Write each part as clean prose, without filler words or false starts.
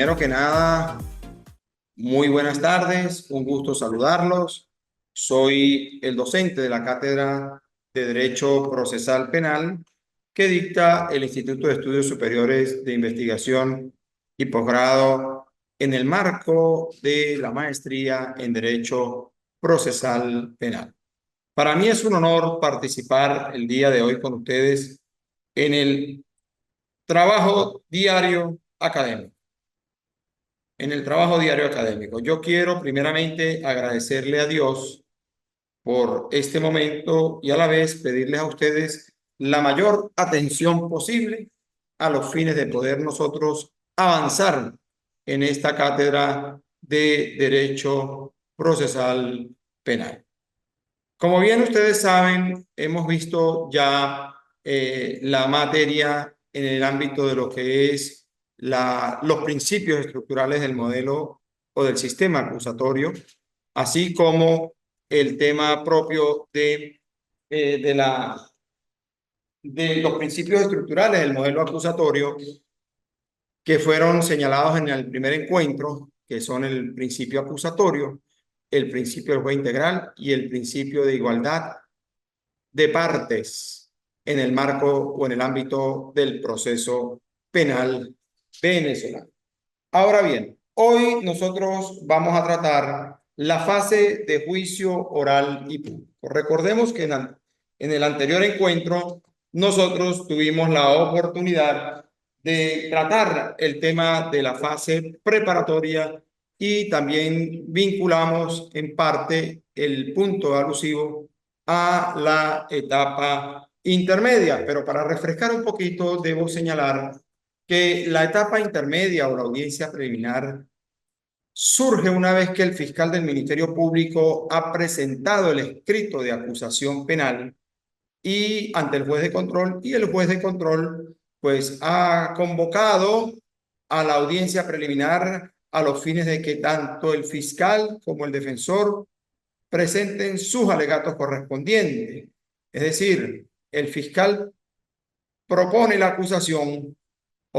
Primero que nada, muy buenas tardes, un gusto saludarlos. Soy el docente de la Cátedra de Derecho Procesal Penal que dicta el Instituto de Estudios Superiores de Investigación y Posgrado en el marco de la maestría en Derecho Procesal Penal. Para mí es un honor participar el día de hoy con ustedes en el trabajo diario académico. En el trabajo diario académico. Yo quiero primeramente agradecerle a Dios por este momento y a la vez pedirles a ustedes la mayor atención posible a los fines de poder nosotros avanzar en esta cátedra de Derecho Procesal Penal. Como bien ustedes saben, hemos visto ya la materia en el ámbito de lo que es los principios estructurales del modelo o del sistema acusatorio, así como el tema propio de los principios estructurales del modelo acusatorio que fueron señalados en el primer encuentro, que son el principio acusatorio, el principio del juez integral y el principio de igualdad de partes en el marco o en el ámbito del proceso penal venezolano. Ahora bien, hoy nosotros vamos a tratar la fase de juicio oral y público. Recordemos que en el anterior encuentro nosotros tuvimos la oportunidad de tratar el tema de la fase preparatoria y también vinculamos en parte el punto alusivo a la etapa intermedia. Pero para refrescar un poquito, debo señalar que la etapa intermedia o la audiencia preliminar surge una vez que el fiscal del Ministerio Público ha presentado el escrito de acusación penal y ante el juez de control, y el juez de control pues ha convocado a la audiencia preliminar a los fines de que tanto el fiscal como el defensor presenten sus alegatos correspondientes. Es decir, el fiscal propone la acusación,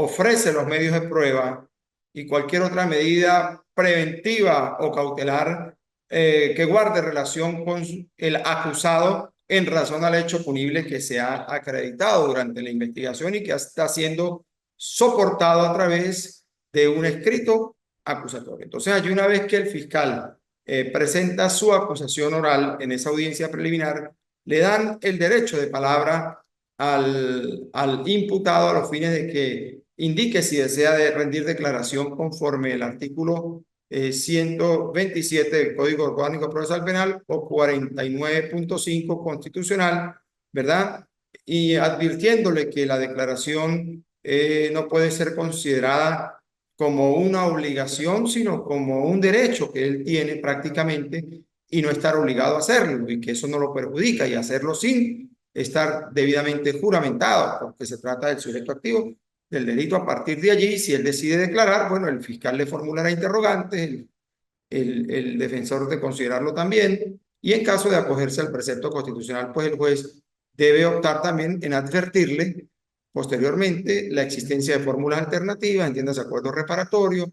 ofrece los medios de prueba y cualquier otra medida preventiva o cautelar que guarde relación con el acusado en razón al hecho punible que se ha acreditado durante la investigación y que está siendo soportado a través de un escrito acusatorio. Entonces, allí una vez que el fiscal presenta su acusación oral en esa audiencia preliminar, le dan el derecho de palabra al imputado a los fines de que indique si desea rendir declaración conforme el artículo 127 del Código Orgánico Procesal Penal o 49.5 constitucional, ¿verdad? Y advirtiéndole que la declaración no puede ser considerada como una obligación, sino como un derecho que él tiene prácticamente y no estar obligado a hacerlo y que eso no lo perjudica y hacerlo sin estar debidamente juramentado, porque se trata del sujeto activo del delito. A partir de allí, si él decide declarar, bueno, el fiscal le formulará interrogantes, el defensor de considerarlo también, y en caso de acogerse al precepto constitucional, pues el juez debe optar también en advertirle posteriormente la existencia de fórmulas alternativas, entiéndase acuerdo reparatorio,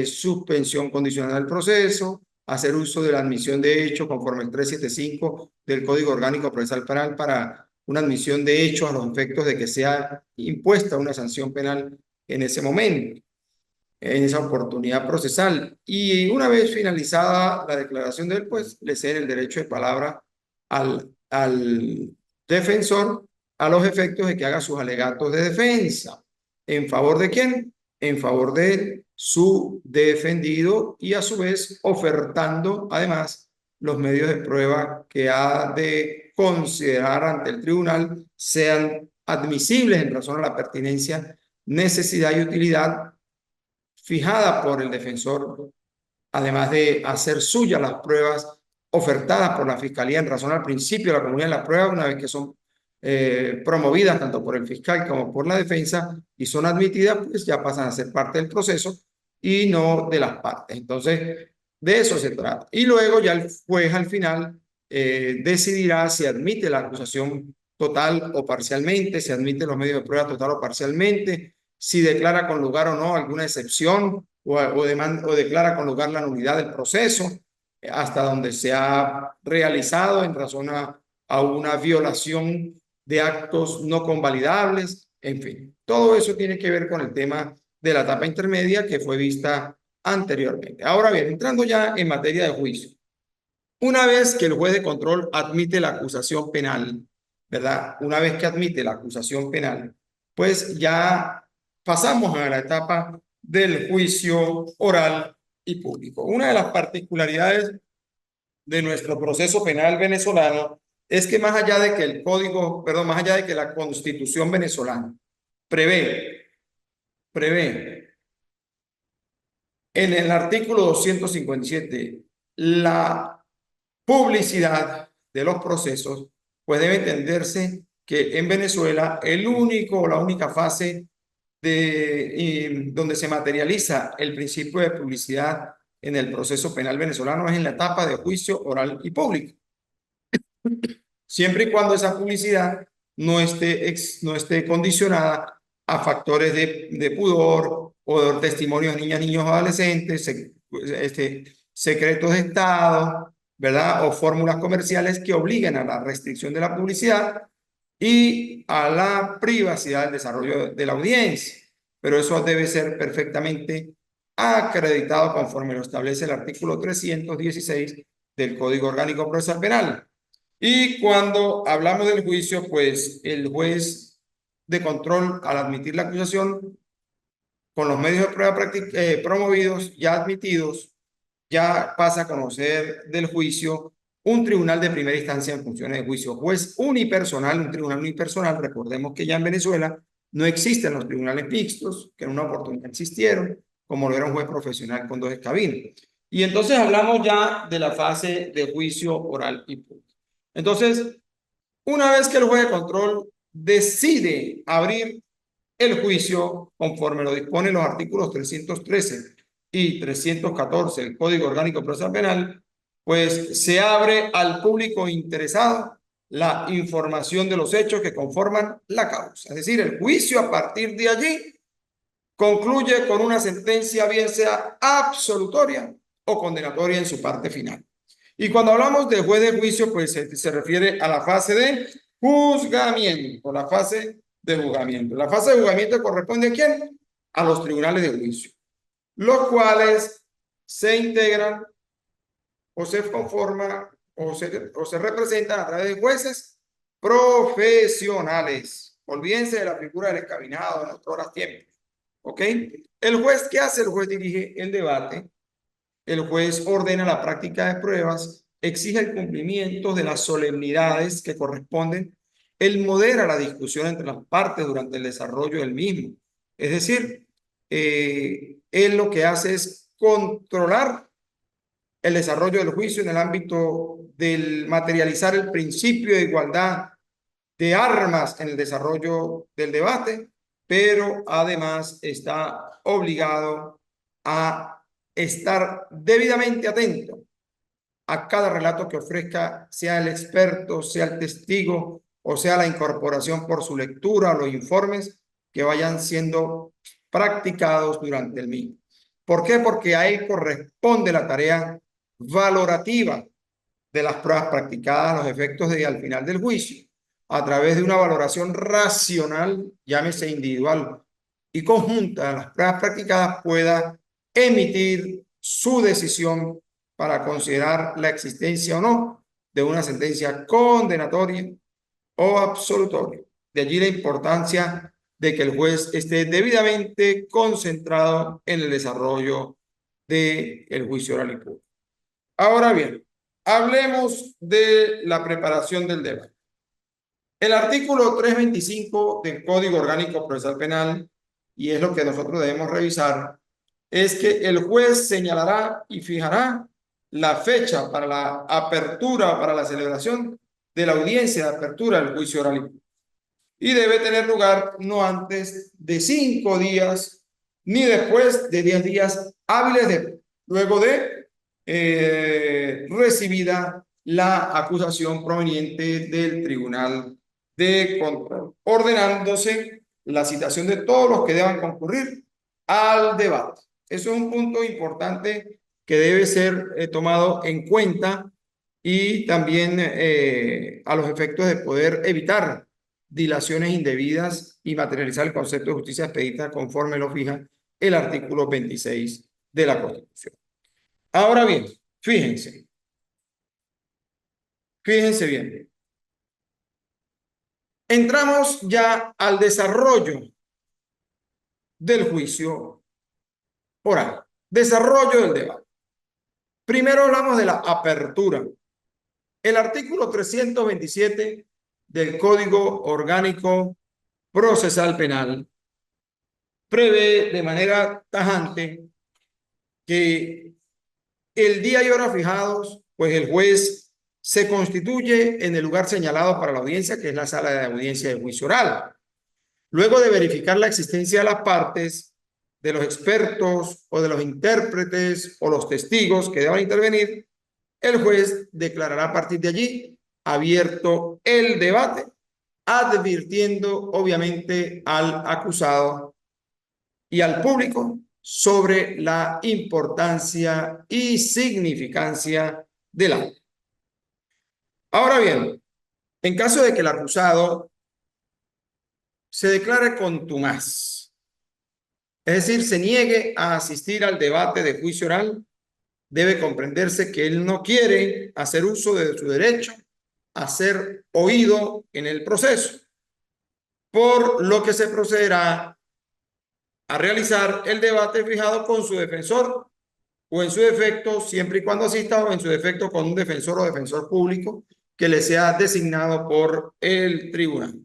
suspensión condicional del proceso, hacer uso de la admisión de hecho conforme el 375 del Código Orgánico Procesal Penal para una admisión de hecho a los efectos de que sea impuesta una sanción penal en ese momento, en esa oportunidad procesal. Y una vez finalizada la declaración del juez, le cede el derecho de palabra al defensor a los efectos de que haga sus alegatos de defensa. ¿En favor de quién? En favor de su defendido y a su vez ofertando además los medios de prueba que ha de considerar ante el tribunal sean admisibles en razón a la pertinencia, necesidad y utilidad fijada por el defensor, además de hacer suyas las pruebas ofertadas por la Fiscalía en razón al principio de la comunidad de las pruebas, una vez que son promovidas tanto por el fiscal como por la defensa y son admitidas, pues ya pasan a ser parte del proceso y no de las partes. Entonces, de eso se trata. Y luego ya el juez al final decidirá si admite la acusación total o parcialmente, si admite los medios de prueba total o parcialmente, si declara con lugar o no alguna excepción o declara con lugar la nulidad del proceso hasta donde se ha realizado en razón a una violación de actos no convalidables, en fin. Todo eso tiene que ver con el tema de la etapa intermedia que fue vista anteriormente. Ahora bien, entrando ya en materia de juicio. Una vez que el juez de control admite la acusación penal, ¿verdad? Una vez que admite la acusación penal, pues ya pasamos a la etapa del juicio oral y público. Una de las particularidades de nuestro proceso penal venezolano es que más allá de que el código, perdón, más allá de que la Constitución venezolana prevé en el artículo 257 la publicidad de los procesos, pues debe entenderse que en Venezuela el único o la única fase donde se materializa el principio de publicidad en el proceso penal venezolano es en la etapa de juicio oral y público, siempre y cuando esa publicidad no esté condicionada a factores de pudor o de testimonios de niñas, niños o adolescentes, secretos de Estado, ¿verdad? O fórmulas comerciales que obliguen a la restricción de la publicidad y a la privacidad del desarrollo de la audiencia. Pero eso debe ser perfectamente acreditado conforme lo establece el artículo 316 del Código Orgánico Procesal Penal. Y cuando hablamos del juicio, pues el juez de control, al admitir la acusación, con los medios de prueba promovidos, ya admitidos, ya pasa a conocer del juicio un tribunal de primera instancia en funciones de juicio. Juez unipersonal, un tribunal unipersonal. Recordemos que ya en Venezuela no existen los tribunales mixtos, que en una oportunidad existieron, como lo era un juez profesional con dos escabinos. Y entonces hablamos ya de la fase de juicio oral y público. Entonces, una vez que el juez de control decide abrir el juicio, conforme lo disponen los artículos 313 y 314 del Código Orgánico Procesal Penal, pues se abre al público interesado la información de los hechos que conforman la causa. Es decir, el juicio a partir de allí concluye con una sentencia, bien sea absolutoria o condenatoria en su parte final. Y cuando hablamos de juez de juicio, pues se refiere a la fase de juzgamiento, la fase de juzgamiento. La fase de juzgamiento corresponde ¿a quién? A los tribunales de juicio, los cuales se integran o se conforman o se representan a través de jueces profesionales. Olvídense de la figura del escabinado en otras tiempos. ¿Ok? El juez, ¿qué hace? El juez dirige el debate, el juez ordena la práctica de pruebas, exige el cumplimiento de las solemnidades que corresponden, él modera la discusión entre las partes durante el desarrollo del mismo. Es decir, él lo que hace es controlar el desarrollo del juicio en el ámbito del materializar el principio de igualdad de armas en el desarrollo del debate, pero además está obligado a estar debidamente atento a cada relato que ofrezca, sea el experto, sea el testigo o sea la incorporación por su lectura, los informes que vayan siendo practicados durante el mismo. ¿Por qué? Porque a él corresponde la tarea valorativa de las pruebas practicadas, los efectos al final del juicio, a través de una valoración racional, llámese individual y conjunta de las pruebas practicadas, pueda emitir su decisión para considerar la existencia o no de una sentencia condenatoria o absolutoria. De allí la importancia de que el juez esté debidamente concentrado en el desarrollo del juicio oral y público. Ahora bien, hablemos de la preparación del debate. El artículo 325 del Código Orgánico Procesal Penal, y es lo que nosotros debemos revisar, es que el juez señalará y fijará la fecha para la apertura, para la celebración de la audiencia de apertura del juicio oral y público. Y debe tener lugar no antes de 5 días ni después de 10 días hábiles luego de recibida la acusación proveniente del Tribunal de Control, ordenándose la citación de todos los que deban concurrir al debate. Eso es un punto importante que debe ser tomado en cuenta y también a los efectos de poder evitar dilaciones indebidas y materializar el concepto de justicia expedita conforme lo fija el artículo 26 de la Constitución. Ahora bien, fíjense bien. Entramos ya al desarrollo del juicio oral, desarrollo del debate. Primero hablamos de la apertura. El artículo 327 del Código Orgánico Procesal Penal prevé de manera tajante que el día y hora fijados, pues el juez se constituye en el lugar señalado para la audiencia, que es la sala de audiencia de juicio oral. Luego de verificar la existencia de las partes, de los expertos o de los intérpretes o los testigos que deban intervenir, el juez declarará a partir de allí abierto el debate, advirtiendo obviamente al acusado y al público sobre la importancia y significancia del acto. Ahora bien, en caso de que el acusado se declare contumaz, es decir, se niegue a asistir al debate de juicio oral, debe comprenderse que él no quiere hacer uso de su derecho a ser oído en el proceso, por lo que se procederá a realizar el debate fijado con su defensor o en su defecto, siempre y cuando asista, o en su defecto con un defensor o defensor público que le sea designado por el tribunal.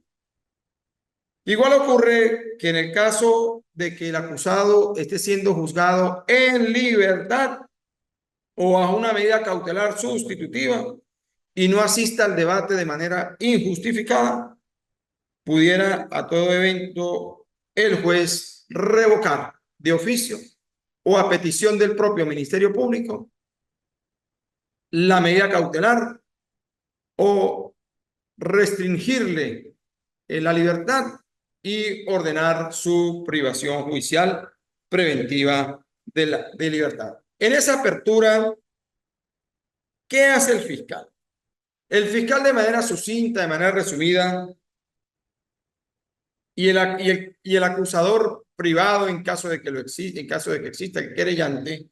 Igual ocurre que en el caso de que el acusado esté siendo juzgado en libertad o bajo una medida cautelar sustitutiva y no asista al debate de manera injustificada, pudiera a todo evento el juez revocar de oficio o a petición del propio Ministerio Público la medida cautelar o restringirle la libertad y ordenar su privación judicial preventiva de libertad. En esa apertura, ¿qué hace el fiscal? El fiscal de manera sucinta, de manera resumida, y el acusador privado, en caso de que en caso de que exista el querellante,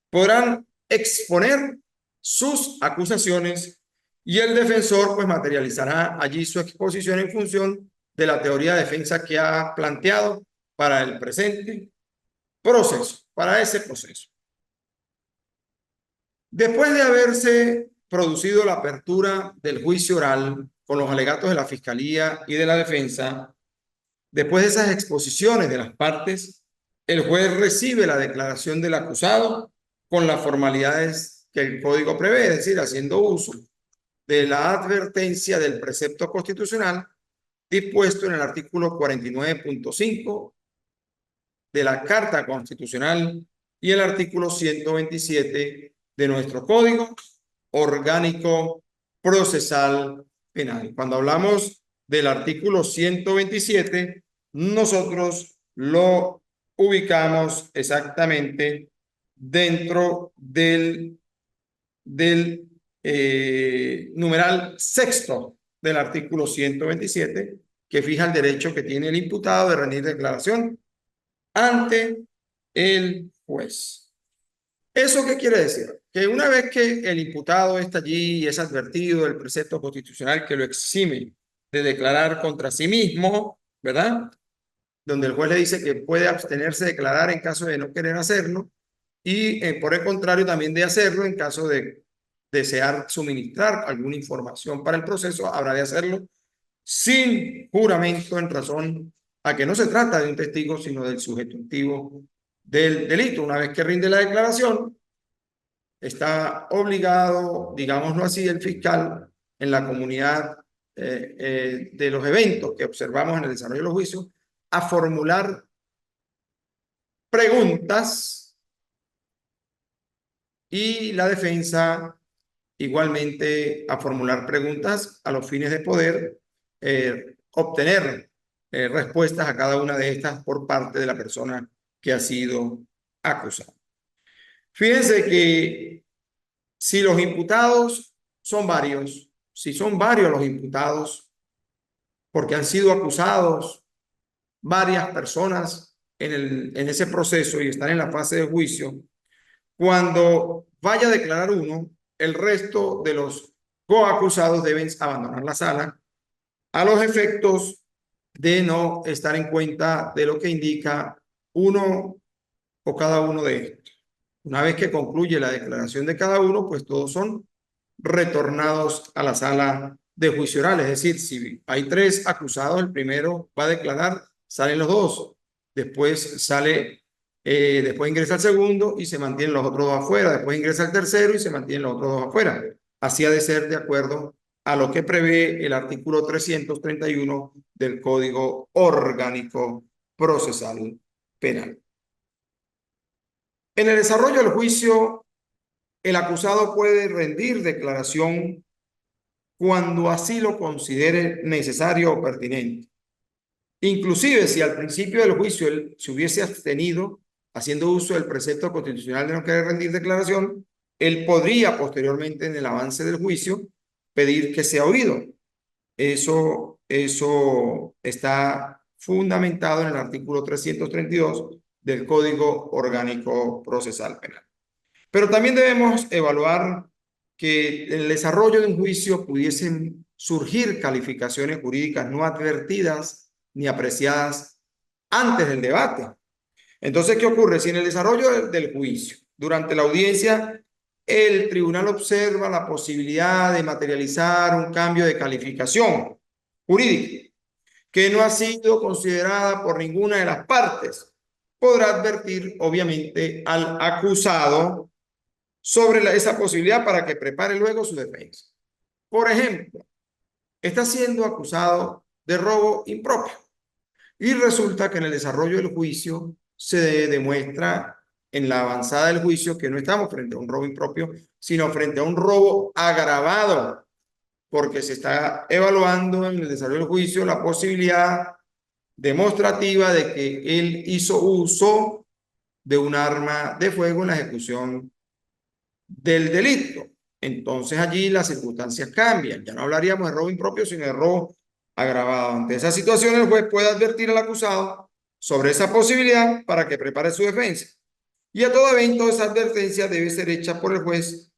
podrán exponer sus acusaciones y el defensor pues materializará allí su exposición en función de la teoría de defensa que ha planteado para el presente proceso, para ese proceso. Después de haberse producido la apertura del juicio oral con los alegatos de la Fiscalía y de la defensa, después de esas exposiciones de las partes, el juez recibe la declaración del acusado con las formalidades que el Código prevé, es decir, haciendo uso de la advertencia del precepto constitucional dispuesto en el artículo 49.5 de la Carta Constitucional y el artículo 127 de nuestro Código Orgánico Procesal Penal. Cuando hablamos del artículo 127, nosotros lo ubicamos exactamente dentro del numeral sexto del artículo 127, que fija el derecho que tiene el imputado de rendir declaración ante el juez. ¿Eso qué quiere decir? Que una vez que el imputado está allí y es advertido del precepto constitucional que lo exime de declarar contra sí mismo, ¿verdad? Donde el juez le dice que puede abstenerse de declarar en caso de no querer hacerlo y por el contrario también de hacerlo en caso de desear suministrar alguna información para el proceso, habrá de hacerlo sin juramento en razón a que no se trata de un testigo, sino del sujeto activo del delito. Una vez que rinde la declaración, está obligado, digámoslo así, el fiscal en la comunidad de los eventos que observamos en el desarrollo de los juicios, a formular preguntas y la defensa igualmente a formular preguntas a los fines de poder obtener respuestas a cada una de estas por parte de la persona que ha sido acusado. Fíjense que si los imputados son varios, si son varios los imputados, porque han sido acusados varias personas en ese proceso y están en la fase de juicio, cuando vaya a declarar uno, el resto de los coacusados deben abandonar la sala a los efectos de no estar en cuenta de lo que indica uno o cada uno de estos. Una vez que concluye la declaración de cada uno, pues todos son retornados a la sala de juicio oral. Es decir, si hay 3 acusados, el primero va a declarar, salen los 2. Después después ingresa el segundo y se mantienen los otros 2 afuera. Después ingresa el tercero y se mantienen los otros 2 afuera. Así ha de ser de acuerdo a lo que prevé el artículo 331 del Código Orgánico Procesal Penal. En el desarrollo del juicio, el acusado puede rendir declaración cuando así lo considere necesario o pertinente. Inclusive si al principio del juicio él se hubiese abstenido haciendo uso del precepto constitucional de no querer rendir declaración, él podría posteriormente en el avance del juicio pedir que sea oído. Eso está fundamentado en el artículo 332 del Código Orgánico Procesal Penal. Pero también debemos evaluar que en el desarrollo de un juicio pudiesen surgir calificaciones jurídicas no advertidas ni apreciadas antes del debate. Entonces, ¿qué ocurre? Si en el desarrollo del juicio, durante la audiencia, el tribunal observa la posibilidad de materializar un cambio de calificación jurídica que no ha sido considerada por ninguna de las partes, podrá advertir, obviamente, al acusado sobre esa posibilidad para que prepare luego su defensa. Por ejemplo, está siendo acusado de robo impropio y resulta que en el desarrollo del juicio se demuestra en la avanzada del juicio que no estamos frente a un robo impropio, sino frente a un robo agravado, porque se está evaluando en el desarrollo del juicio la posibilidad demostrativa de que él hizo uso de un arma de fuego en la ejecución del delito. Entonces allí las circunstancias cambian. Ya no hablaríamos de robo impropio, sino de robo agravado. Ante esa situación, el juez puede advertir al acusado sobre esa posibilidad para que prepare su defensa. Y a todo evento, esa advertencia debe ser hecha por el juez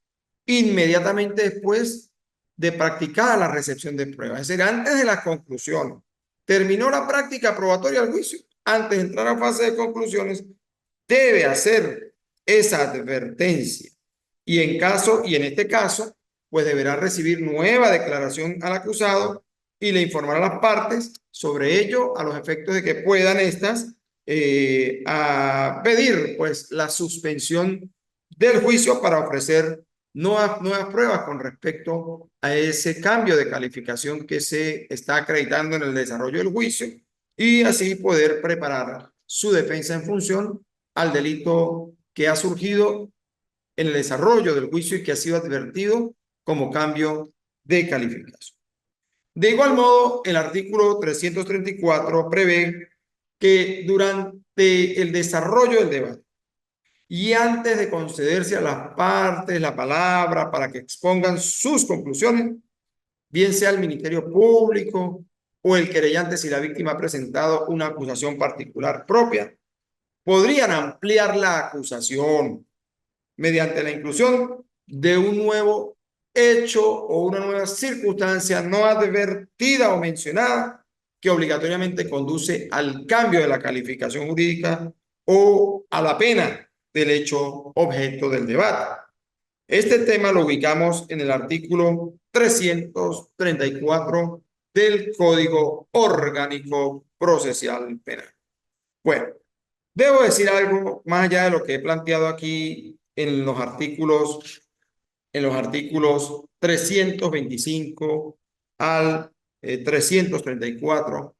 inmediatamente después de practicada la recepción de pruebas. Es decir, antes de las conclusiones. Terminó la práctica probatoria del juicio. Antes de entrar a fase de conclusiones, debe hacer esa advertencia. Y en este caso, pues deberá recibir nueva declaración al acusado y le informará a las partes sobre ello a los efectos de que puedan estas a pedir pues la suspensión del juicio para ofrecer nuevas pruebas con respecto a ese cambio de calificación que se está acreditando en el desarrollo del juicio y así poder preparar su defensa en función al delito que ha surgido en el desarrollo del juicio y que ha sido advertido como cambio de calificación. De igual modo, el artículo 334 prevé que durante el desarrollo del debate y antes de concederse a las partes la palabra para que expongan sus conclusiones, bien sea el Ministerio Público o el querellante si la víctima ha presentado una acusación particular propia, podrían ampliar la acusación mediante la inclusión de un nuevo hecho o una nueva circunstancia no advertida o mencionada que obligatoriamente conduce al cambio de la calificación jurídica o a la pena del hecho objeto del debate. Este tema lo ubicamos en el artículo 334 del Código Orgánico Procesal Penal. Bueno, debo decir algo más allá de lo que he planteado aquí en los artículos 325 al 334,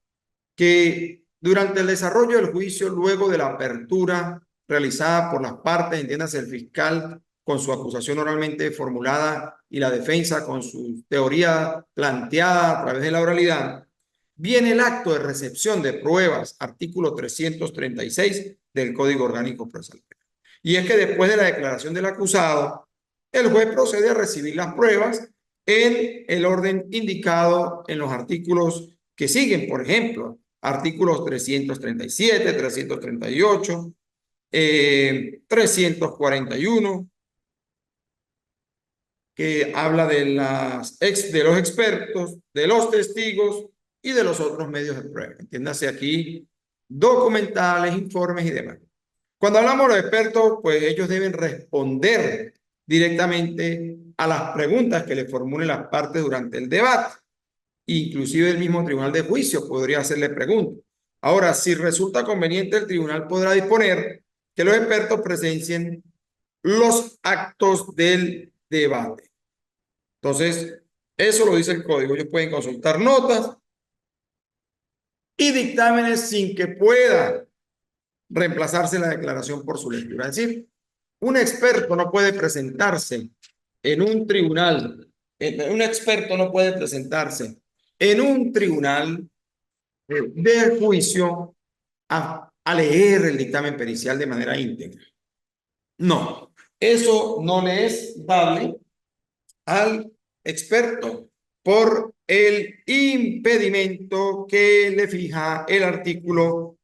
que durante el desarrollo del juicio, luego de la apertura realizada por las partes, entiéndase el fiscal con su acusación oralmente formulada y la defensa con su teoría planteada a través de la oralidad, viene el acto de recepción de pruebas, artículo 336 del Código Orgánico Procesal. Y es que después de la declaración del acusado, el juez procede a recibir las pruebas en el orden indicado en los artículos que siguen, por ejemplo, artículos 337, 338, 341, que habla de de los expertos, de los testigos y de los otros medios de prueba. Entiéndase aquí, documentales, informes y demás. Cuando hablamos de los expertos, pues ellos deben responder directamente a las preguntas que le formulen las partes durante el debate. Inclusive el mismo tribunal de juicio podría hacerle preguntas. Ahora, si resulta conveniente, el tribunal podrá disponer que los expertos presencien los actos del debate. Entonces, eso lo dice el código. Ellos pueden consultar notas y dictámenes sin que pueda reemplazarse la declaración por su lectura. Es decir, un experto no puede presentarse en un tribunal, un experto no puede presentarse en un tribunal de juicio a leer el dictamen pericial de manera íntegra. No, eso no le es dable al experto por el impedimento que le fija el artículo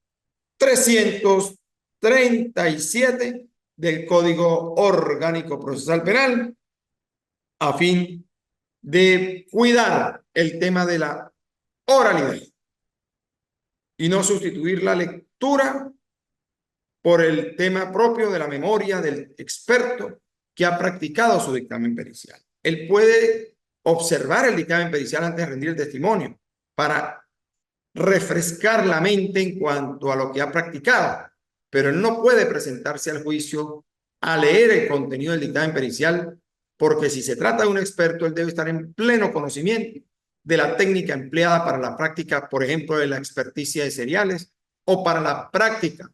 337 del Código Orgánico Procesal Penal, a fin de cuidar el tema de la oralidad y no sustituir la lectura por el tema propio de la memoria del experto que ha practicado su dictamen pericial. Él puede observar el dictamen pericial antes de rendir el testimonio para refrescar la mente en cuanto a lo que ha practicado, pero él no puede presentarse al juicio a leer el contenido del dictamen pericial, porque si se trata de un experto, él debe estar en pleno conocimiento de la técnica empleada para la práctica, por ejemplo, de la experticia de cereales o para la práctica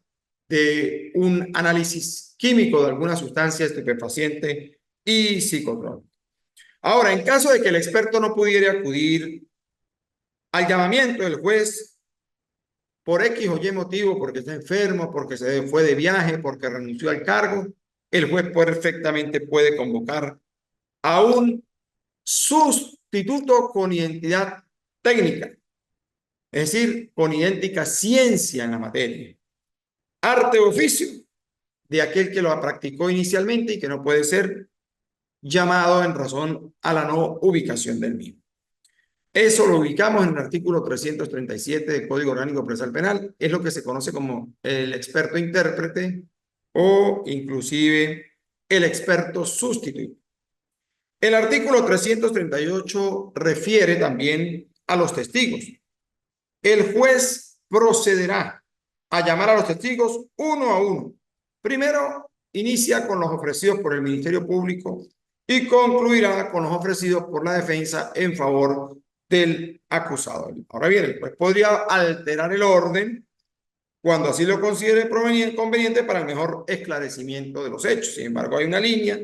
de un análisis químico de alguna sustancia estupefaciente y psicotrópica. Ahora, en caso de que el experto no pudiera acudir al llamamiento del juez por X o Y motivo, porque está enfermo, porque se fue de viaje, porque renunció al cargo, el juez perfectamente puede convocar a un sustituto con identidad técnica, es decir, con idéntica ciencia en la materia, arte o oficio de aquel que lo practicó inicialmente y que no puede ser llamado en razón a la no ubicación del mismo. Eso lo ubicamos en el artículo 337 del Código Orgánico Procesal Penal. Es lo que se conoce como el experto intérprete o inclusive el experto sustituto. El artículo 338 refiere también a los testigos. El juez procederá a llamar a los testigos uno a uno. Primero, inicia con los ofrecidos por el Ministerio Público y concluirá con los ofrecidos por la defensa en favor del acusado. Ahora bien, el juez podría alterar el orden cuando así lo considere conveniente para el mejor esclarecimiento de los hechos. Sin embargo, hay una línea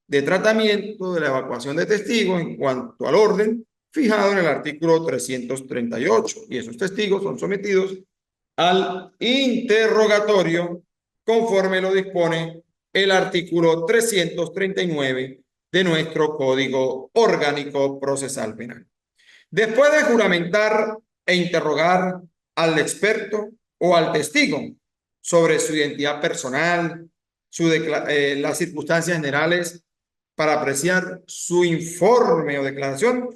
de tratamiento de la evacuación de testigos en cuanto al orden fijado en el artículo 338, y esos testigos son sometidos al interrogatorio conforme lo dispone el artículo 339 de nuestro Código Orgánico Procesal Penal. Después de juramentar e interrogar al experto o al testigo sobre su identidad personal, las circunstancias generales para apreciar su informe o declaración,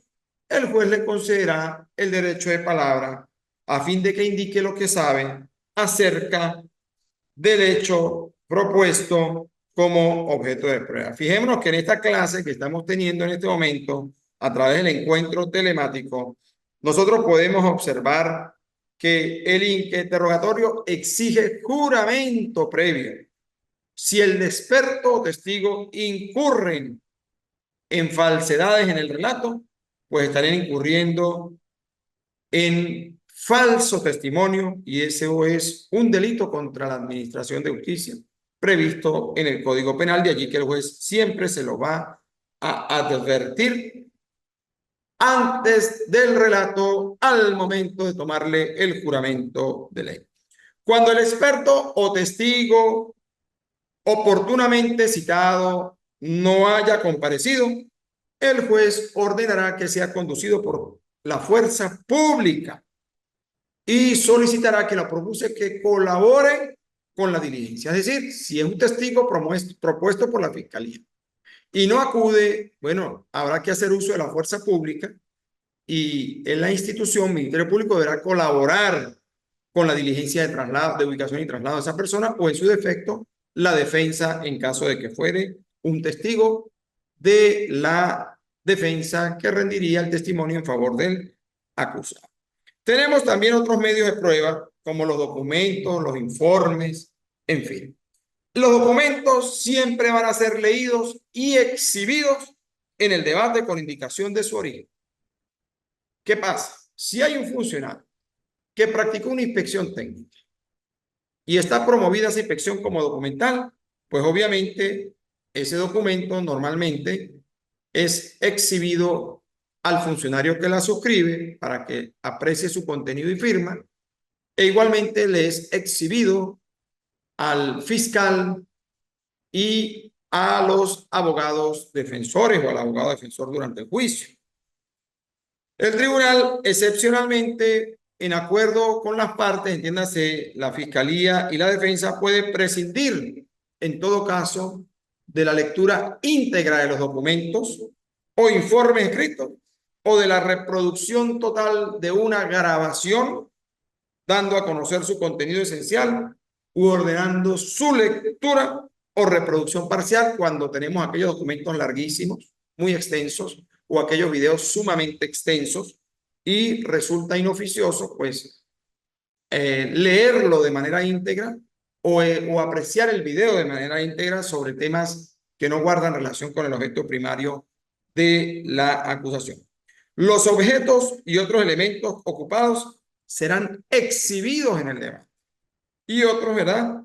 el juez le concederá el derecho de palabra a fin de que indique lo que sabe acerca del hecho propuesto como objeto de prueba. Fijémonos que en esta clase que estamos teniendo en este momento, a través del encuentro telemático, nosotros podemos observar que el interrogatorio exige juramento previo. Si el experto o testigo incurren en falsedades en el relato, pues estarían incurriendo en falso testimonio y eso es un delito contra la administración de justicia previsto en el Código Penal, de allí que el juez siempre se lo va a advertir antes del relato al momento de tomarle el juramento de ley. Cuando el experto o testigo oportunamente citado no haya comparecido, el juez ordenará que sea conducido por la fuerza pública y solicitará que la propuse que colabore con la diligencia. Es decir, si es un testigo propuesto por la fiscalía y no acude, bueno, habrá que hacer uso de la fuerza pública y en la institución, Ministerio Público deberá colaborar con la diligencia de traslado, de ubicación y traslado de esa persona o en su defecto, la defensa en caso de que fuere un testigo de la defensa que rendiría el testimonio en favor del acusado. Tenemos también otros medios de prueba, como los documentos, los informes, en fin. Los documentos siempre van a ser leídos y exhibidos en el debate con indicación de su origen. ¿Qué pasa? Si hay un funcionario que practicó una inspección técnica y está promovida esa inspección como documental, pues obviamente ese documento normalmente es exhibido al funcionario que la suscribe para que aprecie su contenido y firma, e igualmente le es exhibido al fiscal y a los abogados defensores o al abogado defensor durante el juicio. El tribunal, excepcionalmente, en acuerdo con las partes, entiéndase, la fiscalía y la defensa, puede prescindir, en todo caso, de la lectura íntegra de los documentos o informes escritos o de la reproducción total de una grabación, dando a conocer su contenido esencial u ordenando su lectura o reproducción parcial cuando tenemos aquellos documentos larguísimos, muy extensos, o aquellos videos sumamente extensos y resulta inoficioso, pues, leerlo de manera íntegra o apreciar el video de manera íntegra sobre temas que no guardan relación con el objeto primario de la acusación. Los objetos y otros elementos ocupados serán exhibidos en el debate y otros, ¿verdad?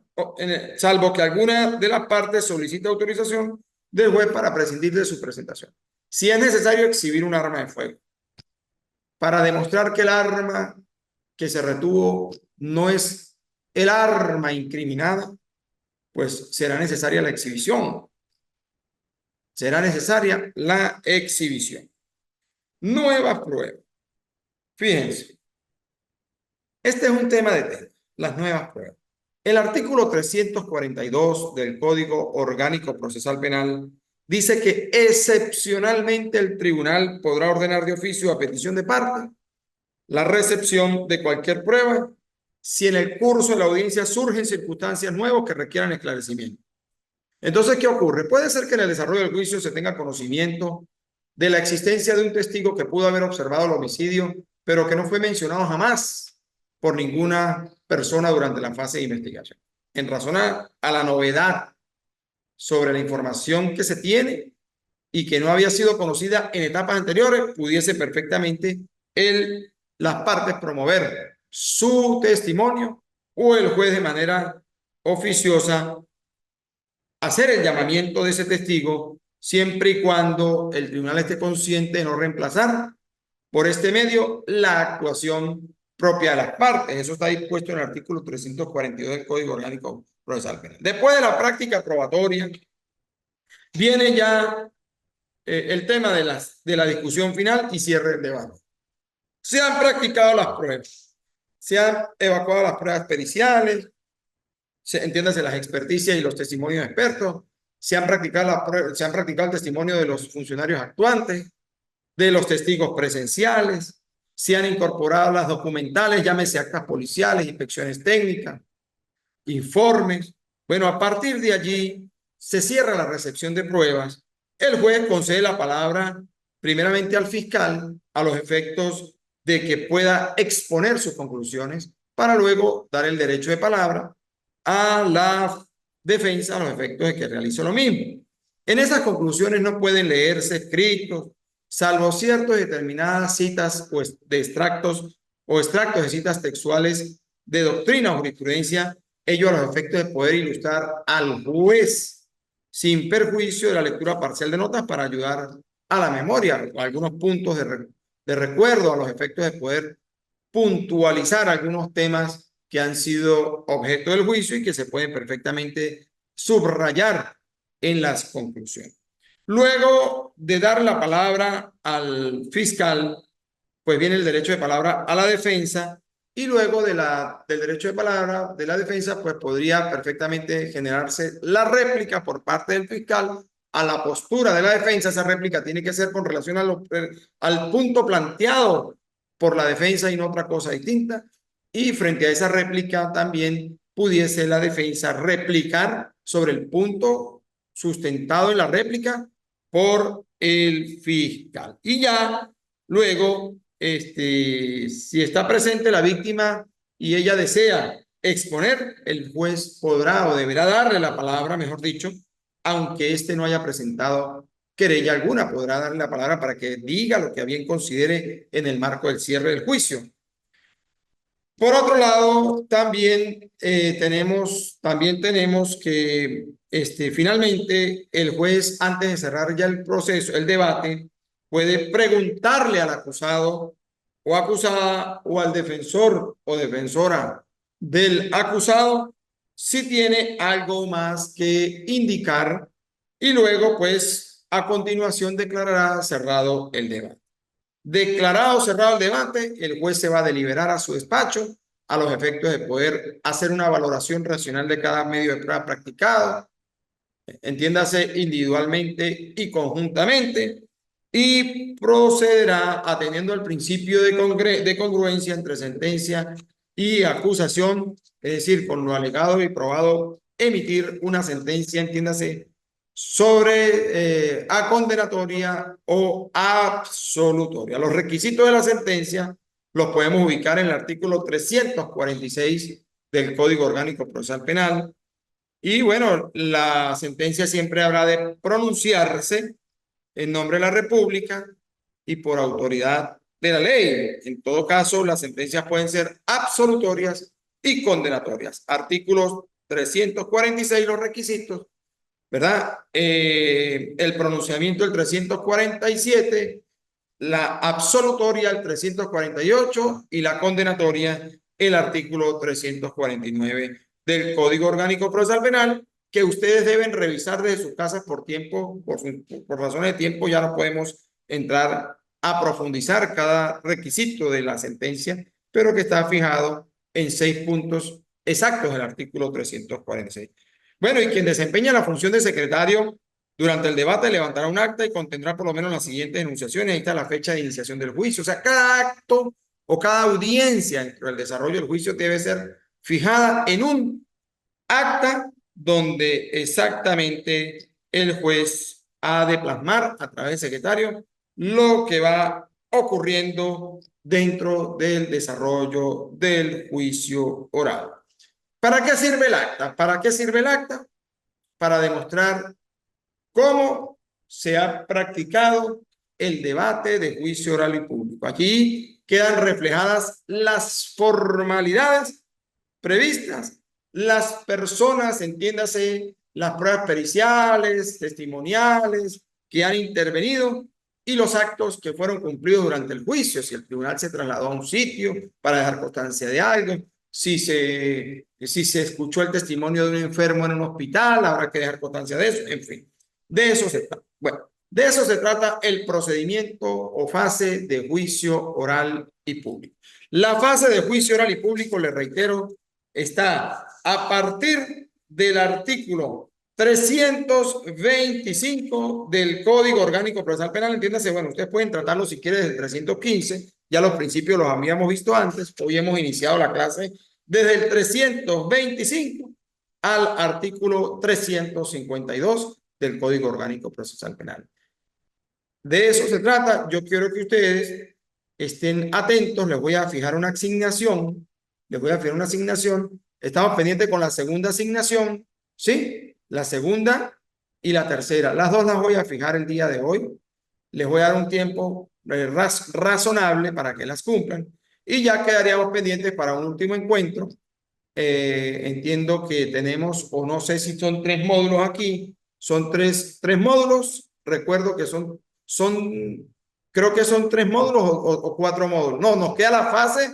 Salvo que alguna de las partes solicite autorización del juez para prescindir de su presentación. Si es necesario exhibir un arma de fuego para demostrar que el arma que se retuvo no es el arma incriminada, pues será necesaria la exhibición. Será necesaria la exhibición. Nuevas pruebas. Fíjense, este es un tema de tema, las nuevas pruebas. El artículo 342 del Código Orgánico Procesal Penal dice que excepcionalmente el tribunal podrá ordenar de oficio a petición de parte la recepción de cualquier prueba si en el curso de la audiencia surgen circunstancias nuevas que requieran esclarecimiento. Entonces, ¿qué ocurre? Puede ser que en el desarrollo del juicio se tenga conocimiento de la existencia de un testigo que pudo haber observado el homicidio, pero que no fue mencionado jamás por ninguna persona durante la fase de investigación. En razón a la novedad sobre la información que se tiene y que no había sido conocida en etapas anteriores, pudiese perfectamente las partes promover su testimonio o el juez de manera oficiosa hacer el llamamiento de ese testigo siempre y cuando el tribunal esté consciente de no reemplazar por este medio la actuación propia de las partes. Eso está dispuesto en el artículo 342 del Código Orgánico Procesal Penal. Después de la práctica probatoria, viene ya el tema de la discusión final y cierre del debate. Se han practicado las pruebas, se han evacuado las pruebas periciales, entiéndase las experticias y los testimonios de expertos, se han practicado el testimonio de los funcionarios actuantes, de los testigos presenciales, se han incorporado las documentales, llámese actas policiales, inspecciones técnicas, informes. Bueno, a partir de allí se cierra la recepción de pruebas. El juez concede la palabra primeramente al fiscal a los efectos de que pueda exponer sus conclusiones para luego dar el derecho de palabra a la defensa a los efectos de que realice lo mismo. En esas conclusiones no pueden leerse escritos, salvo ciertas determinadas citas de extractos o extractos de citas textuales de doctrina o jurisprudencia, ello a los efectos de poder ilustrar al juez sin perjuicio de la lectura parcial de notas para ayudar a la memoria, algunos puntos de recuerdo a los efectos de poder puntualizar algunos temas que han sido objeto del juicio y que se pueden perfectamente subrayar en las conclusiones. Luego de dar la palabra al fiscal, pues viene el derecho de palabra a la defensa, y luego del derecho de palabra de la defensa, pues podría perfectamente generarse la réplica por parte del fiscal a la postura de la defensa. Esa réplica tiene que ser con relación al punto planteado por la defensa y no otra cosa distinta. Y frente a esa réplica también pudiese la defensa replicar sobre el punto sustentado en la réplica por el fiscal. Y ya luego, si está presente la víctima y ella desea exponer, el juez podrá o deberá darle la palabra, mejor dicho, aunque éste no haya presentado querella alguna, podrá darle la palabra para que diga lo que a bien considere en el marco del cierre del juicio. Por otro lado, también tenemos que finalmente el juez, antes de cerrar ya el proceso, el debate, puede preguntarle al acusado o acusada o al defensor o defensora del acusado si tiene algo más que indicar, y luego, pues, a continuación declarará cerrado el debate. Declarado cerrado el debate, el juez se va a deliberar a su despacho a los efectos de poder hacer una valoración racional de cada medio de prueba practicado, entiéndase individualmente y conjuntamente, y procederá atendiendo al principio de congruencia entre sentencia y acusación, es decir, con lo alegado y probado, emitir una sentencia, entiéndase, sobre a condenatoria o absolutoria. Los requisitos de la sentencia los podemos ubicar en el artículo 346 del Código Orgánico Procesal Penal. Y bueno, la sentencia siempre habrá de pronunciarse en nombre de la República y por autoridad de la ley. En todo caso, las sentencias pueden ser absolutorias y condenatorias. Artículos 346, los requisitos, ¿verdad? El pronunciamiento del 347, la absolutoria el 348 y la condenatoria el artículo 349 del Código Orgánico Procesal Penal, que ustedes deben revisar desde sus casas por tiempo, por razones de tiempo ya no podemos entrar a profundizar cada requisito de la sentencia, pero que está fijado en 6 puntos exactos del artículo 346. Bueno, y quien desempeña la función de secretario durante el debate levantará un acta y contendrá por lo menos las siguientes enunciaciones. Ahí está la fecha de iniciación del juicio. O sea, cada acto o cada audiencia dentro del desarrollo del juicio debe ser fijada en un acta donde exactamente el juez ha de plasmar a través del secretario lo que va ocurriendo dentro del desarrollo del juicio oral. ¿Para qué sirve el acta? ¿Para qué sirve el acta? Para demostrar cómo se ha practicado el debate de juicio oral y público. Aquí quedan reflejadas las formalidades previstas, las personas, entiéndase, las pruebas periciales, testimoniales que han intervenido y los actos que fueron cumplidos durante el juicio, si el tribunal se trasladó a un sitio para dejar constancia de algo, si se escuchó el testimonio de un enfermo en un hospital, habrá que dejar constancia de eso, en fin. De eso se trata. Bueno, de eso se trata el procedimiento o fase de juicio oral y público. La fase de juicio oral y público, le reitero, está a partir del artículo 325 del Código Orgánico Procesal Penal. Entiéndase, bueno, ustedes pueden tratarlo si quieren desde el 315, ya los principios los habíamos visto antes, hoy hemos iniciado la clase desde el 325 al artículo 352 del Código Orgánico Procesal Penal. De eso se trata. Yo quiero que ustedes estén atentos. Les voy a fijar una asignación. Estamos pendientes con la segunda asignación, ¿sí? La segunda y la tercera. Las dos las voy a fijar el día de hoy. Les voy a dar un tiempo razonable para que las cumplan. Y ya quedaríamos pendientes para un último encuentro. Entiendo que tenemos, o no sé si son 3 módulos aquí. Son tres módulos. Recuerdo que creo que son 3 módulos o 4 módulos. No, nos queda la fase.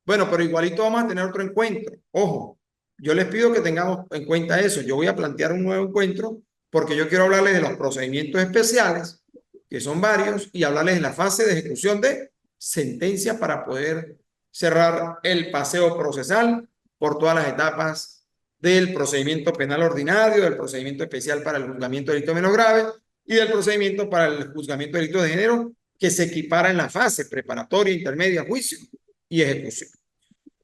Bueno, pero igualito vamos a tener otro encuentro. Ojo, yo les pido que tengamos en cuenta eso. Yo voy a plantear un nuevo encuentro porque yo quiero hablarles de los procedimientos especiales, que son varios, y hablarles de la fase de ejecución de sentencia para poder cerrar el paseo procesal por todas las etapas del procedimiento penal ordinario, del procedimiento especial para el juzgamiento de delitos menos graves y del procedimiento para el juzgamiento de delitos de género, que se equipara en la fase preparatoria, intermedia, juicio y ejecución.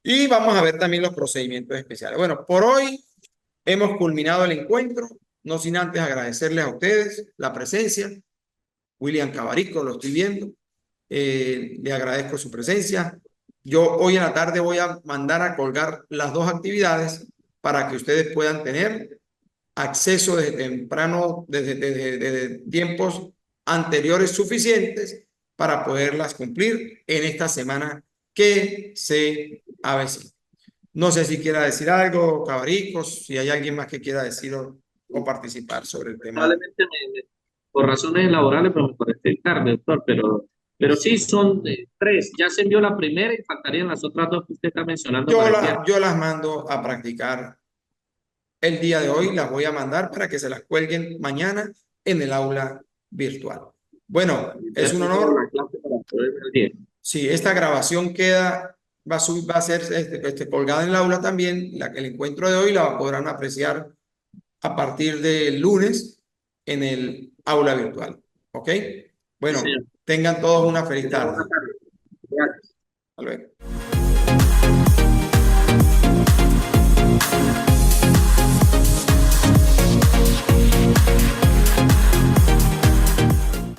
Y vamos a ver también los procedimientos especiales. Bueno, por hoy hemos culminado el encuentro, no sin antes agradecerles a ustedes la presencia. William Cabarico, lo estoy viendo. Le agradezco su presencia. Yo hoy en la tarde voy a mandar a colgar las dos actividades para que ustedes puedan tener acceso desde temprano, desde tiempos anteriores suficientes para poderlas cumplir en esta semana que se avecina. No sé si quiera decir algo, Cabaricos, si hay alguien más que quiera decir o participar sobre el tema. Probablemente por razones laborales pues me conecté tarde, doctor, pero sí son tres. Ya se envió la primera y faltarían las otras dos que usted está mencionando para enviar. Yo las mando a practicar el día de hoy, las voy a mandar para que se las cuelguen mañana en el aula virtual. Bueno, es Entonces, un tengo la honor. clase para poder ver bien. Si esta grabación queda, va a ser colgada en el aula también, el encuentro de hoy la podrán apreciar a partir del lunes en el aula virtual. ¿Ok? Sí, Bueno, señor. tengan todos una Que feliz tenga buena tarde. tarde. Gracias. Hasta luego.